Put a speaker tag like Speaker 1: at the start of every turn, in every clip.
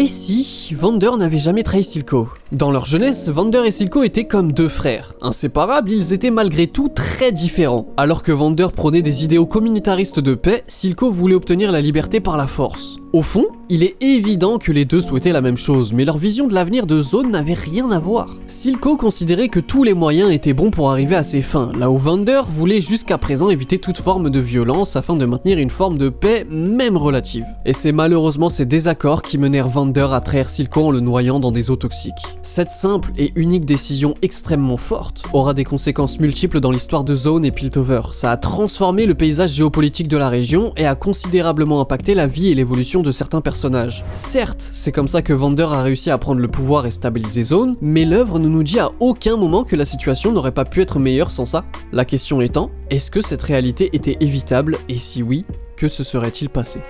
Speaker 1: Et si Vander n'avait jamais trahi Silco? Dans leur jeunesse, Vander et Silco étaient comme deux frères. Inséparables, ils étaient malgré tout très différents. Alors que Vander prônait des idéaux communautaristes de paix, Silco voulait obtenir la liberté par la force. Au fond, il est évident que les deux souhaitaient la même chose, mais leur vision de l'avenir de Zone n'avait rien à voir. Silco considérait que tous les moyens étaient bons pour arriver à ses fins, là où Vander voulait jusqu'à présent éviter toute forme de violence afin de maintenir une forme de paix, même relative. Et c'est malheureusement ces désaccords qui menèrent Vander à trahir Silco en le noyant dans des eaux toxiques. Cette simple et unique décision extrêmement forte aura des conséquences multiples dans l'histoire de Zone et Piltover. Ça a transformé le paysage géopolitique de la région et a considérablement impacté la vie et l'évolution de certains personnages. Certes, c'est comme ça que Vander a réussi à prendre le pouvoir et stabiliser Zone, mais l'œuvre ne nous dit à aucun moment que la situation n'aurait pas pu être meilleure sans ça. La question étant, est-ce que cette réalité était évitable et si oui, que se serait-il passé ?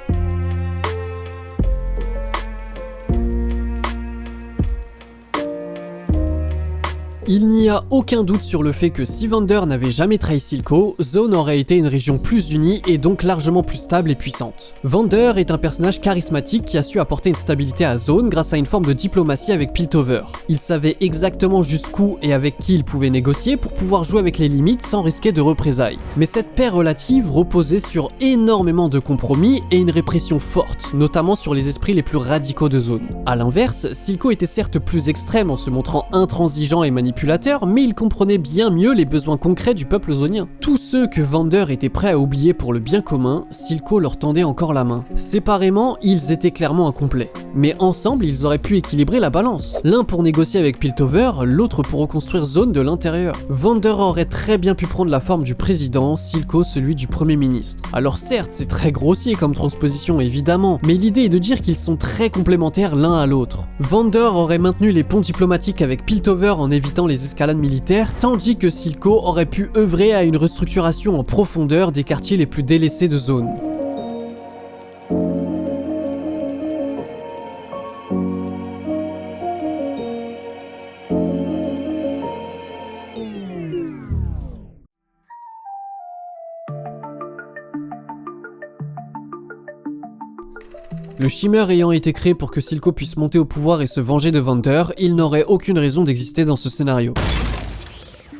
Speaker 1: Il n'y a aucun doute sur le fait que si Vander n'avait jamais trahi Silco, Zone aurait été une région plus unie et donc largement plus stable et puissante. Vander est un personnage charismatique qui a su apporter une stabilité à Zone grâce à une forme de diplomatie avec Piltover. Il savait exactement jusqu'où et avec qui il pouvait négocier pour pouvoir jouer avec les limites sans risquer de représailles. Mais cette paix relative reposait sur énormément de compromis et une répression forte, notamment sur les esprits les plus radicaux de Zone. A l'inverse, Silco était certes plus extrême en se montrant intransigeant et manipulateur, mais il comprenait bien mieux les besoins concrets du peuple zonien. Tous ceux que Vander était prêt à oublier pour le bien commun, Silco leur tendait encore la main. Séparément, ils étaient clairement incomplets, mais ensemble, ils auraient pu équilibrer la balance. L'un pour négocier avec Piltover, l'autre pour reconstruire Zone de l'intérieur. Vander aurait très bien pu prendre la forme du président, Silco celui du premier ministre. Alors certes, c'est très grossier comme transposition évidemment, mais l'idée est de dire qu'ils sont très complémentaires l'un à l'autre. Vander aurait maintenu les ponts diplomatiques avec Piltover en évitant les escalades militaires, tandis que Silco aurait pu œuvrer à une restructuration en profondeur des quartiers les plus délaissés de Zone. Le Shimmer ayant été créé pour que Silco puisse monter au pouvoir et se venger de Vander, il n'aurait aucune raison d'exister dans ce scénario.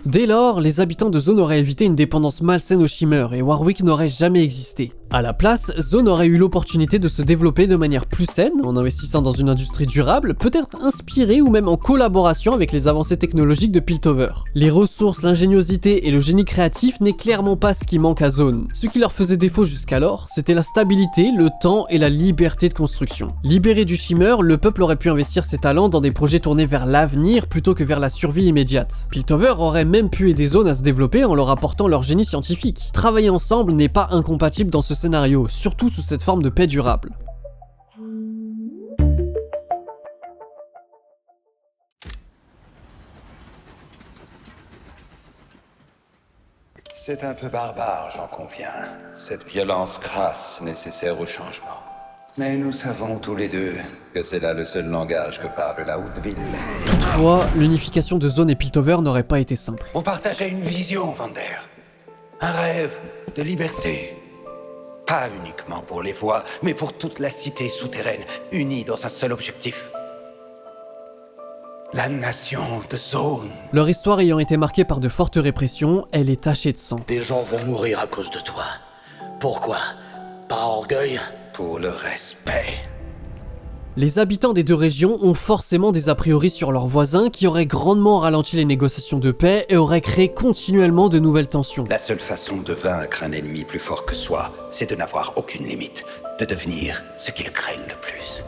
Speaker 1: Dès lors, les habitants de Zone auraient évité une dépendance malsaine au Shimmer et Warwick n'aurait jamais existé. À la place, Zone aurait eu l'opportunité de se développer de manière plus saine, en investissant dans une industrie durable, peut-être inspirée ou même en collaboration avec les avancées technologiques de Piltover. Les ressources, l'ingéniosité et le génie créatif n'est clairement pas ce qui manque à Zone. Ce qui leur faisait défaut jusqu'alors, c'était la stabilité, le temps et la liberté de construction. Libéré du Shimmer, le peuple aurait pu investir ses talents dans des projets tournés vers l'avenir plutôt que vers la survie immédiate. Piltover aurait même pu aider Zone à se développer en leur apportant leur génie scientifique. Travailler ensemble n'est pas incompatible dans ce scénario, surtout sous cette forme de paix durable.
Speaker 2: C'est un peu barbare, j'en conviens. Cette violence crasse nécessaire au changement. Mais nous savons tous les deux que c'est là le seul langage que parle la haute ville.
Speaker 1: Toutefois, l'unification de Zone et Piltover n'aurait pas été simple.
Speaker 2: On partageait une vision, Vander. Un rêve de liberté. Pas uniquement pour les voix, mais pour toute la cité souterraine, unie dans un seul objectif. La nation de Zone.
Speaker 1: Leur histoire ayant été marquée par de fortes répressions, elle est tachée de sang.
Speaker 3: Des gens vont mourir à cause de toi. Pourquoi? Par orgueil?
Speaker 2: Pour le respect.
Speaker 1: Les habitants des deux régions ont forcément des a priori sur leurs voisins qui auraient grandement ralenti les négociations de paix et auraient créé continuellement de nouvelles tensions.
Speaker 2: La seule façon de vaincre un ennemi plus fort que soi, c'est de n'avoir aucune limite, de devenir ce qu'ils craignent le plus.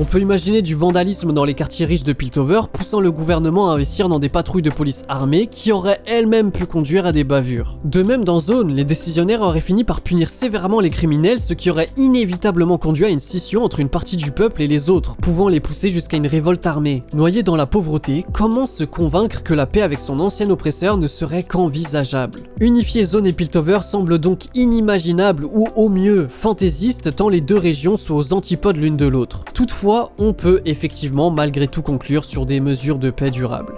Speaker 1: On peut imaginer du vandalisme dans les quartiers riches de Piltover, poussant le gouvernement à investir dans des patrouilles de police armées qui auraient elles-mêmes pu conduire à des bavures. De même dans Zone, les décisionnaires auraient fini par punir sévèrement les criminels, ce qui aurait inévitablement conduit à une scission entre une partie du peuple et les autres, pouvant les pousser jusqu'à une révolte armée. Noyé dans la pauvreté, comment se convaincre que la paix avec son ancien oppresseur ne serait qu'envisageable? Unifier Zone et Piltover semble donc inimaginable ou au mieux fantaisiste tant les deux régions sont aux antipodes l'une de l'autre. Toutefois, on peut effectivement malgré tout conclure sur des mesures de paix durables.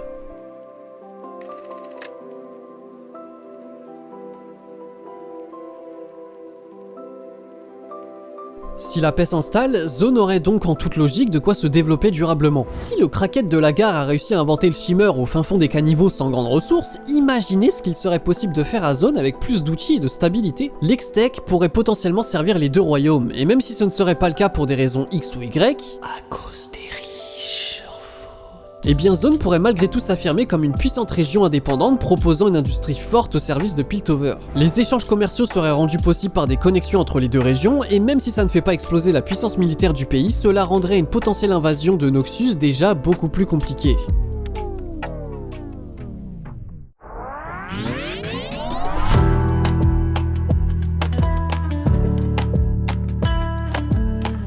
Speaker 1: Si la paix s'installe, Zone aurait donc en toute logique de quoi se développer durablement. Si le craquette de la gare a réussi à inventer le shimmer au fin fond des caniveaux sans grandes ressources, imaginez ce qu'il serait possible de faire à Zone avec plus d'outils et de stabilité. L'Extech pourrait potentiellement servir les deux royaumes, et même si ce ne serait pas le cas pour des raisons X ou Y, à cause des riches, eh bien Zone pourrait malgré tout s'affirmer comme une puissante région indépendante proposant une industrie forte au service de Piltover. Les échanges commerciaux seraient rendus possibles par des connexions entre les deux régions, et même si ça ne fait pas exploser la puissance militaire du pays, cela rendrait une potentielle invasion de Noxus déjà beaucoup plus compliquée.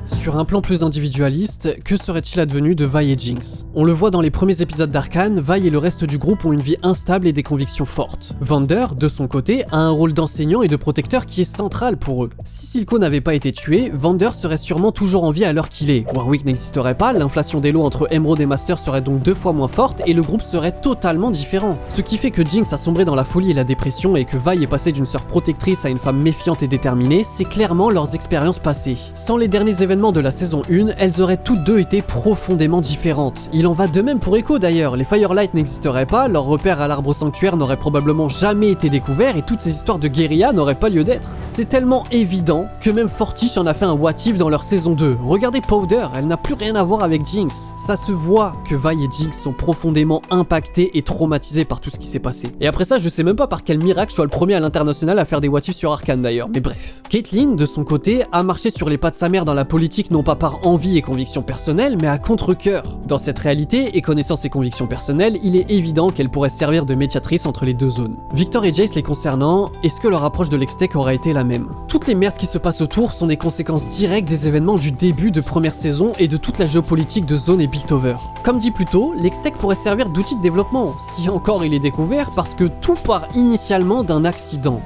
Speaker 1: Sur un plan plus individualiste, que serait-il advenu de Vi et Jinx? On le voit dans les premiers épisodes d'Arcane, Vi et le reste du groupe ont une vie instable et des convictions fortes. Vander, de son côté, a un rôle d'enseignant et de protecteur qui est central pour eux. Si Silco n'avait pas été tué, Vander serait sûrement toujours en vie à l'heure qu'il est. Warwick n'existerait pas, l'inflation des lots entre Emerald et Master serait donc 2 fois moins forte et le groupe serait totalement différent. Ce qui fait que Jinx a sombré dans la folie et la dépression et que Vi est passé d'une sœur protectrice à une femme méfiante et déterminée, c'est clairement leurs expériences passées. Sans les derniers événements de la saison 1, elles auraient toutes deux été profondément différentes. Il en va de même pour Echo d'ailleurs, les Firelight n'existeraient pas, leur repère à l'arbre sanctuaire n'aurait probablement jamais été découvert et toutes ces histoires de guérilla n'auraient pas lieu d'être. C'est tellement évident que même Fortiche en a fait un what if dans leur saison 2. Regardez Powder, elle n'a plus rien à voir avec Jinx. Ça se voit que Vi et Jinx sont profondément impactés et traumatisés par tout ce qui s'est passé. Et après ça, je sais même pas par quel miracle je sois le premier à l'international à faire des what if sur Arcane d'ailleurs, mais bref. Caitlyn, de son côté, a marché sur les pas de sa mère dans la politique non pas par envie et conviction personnelle, mais à contre-cœur. Dans cette réalité, et connaissant ses convictions personnelles, il est évident qu'elle pourrait servir de médiatrice entre les deux zones. Victor et Jace les concernant, est-ce que leur approche de l'Extech aurait été la même? Toutes les merdes qui se passent autour sont des conséquences directes des événements du début de première saison et de toute la géopolitique de Zone et Piltover. Comme dit plus tôt, l'Extech pourrait servir d'outil de développement, si encore il est découvert, parce que tout part initialement d'un accident.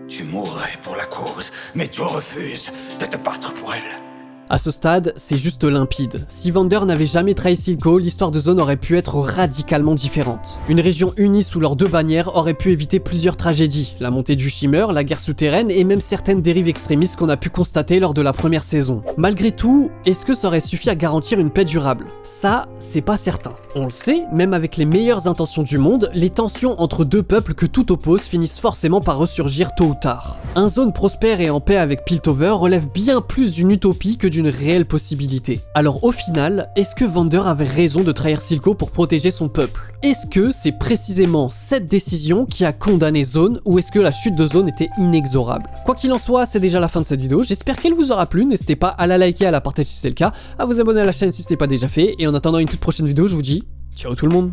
Speaker 2: Tu mourrais pour la cause, mais tu refuses de te battre pour elle.
Speaker 1: À ce stade, c'est juste limpide. Si Vander n'avait jamais trahi Silco, l'histoire de Zone aurait pu être radicalement différente. Une région unie sous leurs deux bannières aurait pu éviter plusieurs tragédies, la montée du Shimmer, la guerre souterraine et même certaines dérives extrémistes qu'on a pu constater lors de la première saison. Malgré tout, est-ce que ça aurait suffi à garantir une paix durable? Ça, c'est pas certain. On le sait, même avec les meilleures intentions du monde, les tensions entre deux peuples que tout oppose finissent forcément par ressurgir tôt ou tard. Un Zone prospère et en paix avec Piltover relève bien plus d'une utopie que d'une réelle possibilité. Alors au final, est-ce que Vander avait raison de trahir Silco pour protéger son peuple? Est-ce que c'est précisément cette décision qui a condamné Zone ou est-ce que la chute de Zone était inexorable? Quoi qu'il en soit, c'est déjà la fin de cette vidéo, j'espère qu'elle vous aura plu, n'hésitez pas à la liker, à la partager si c'est le cas, à vous abonner à la chaîne si ce n'est pas déjà fait, et en attendant une toute prochaine vidéo, je vous dis ciao tout le monde.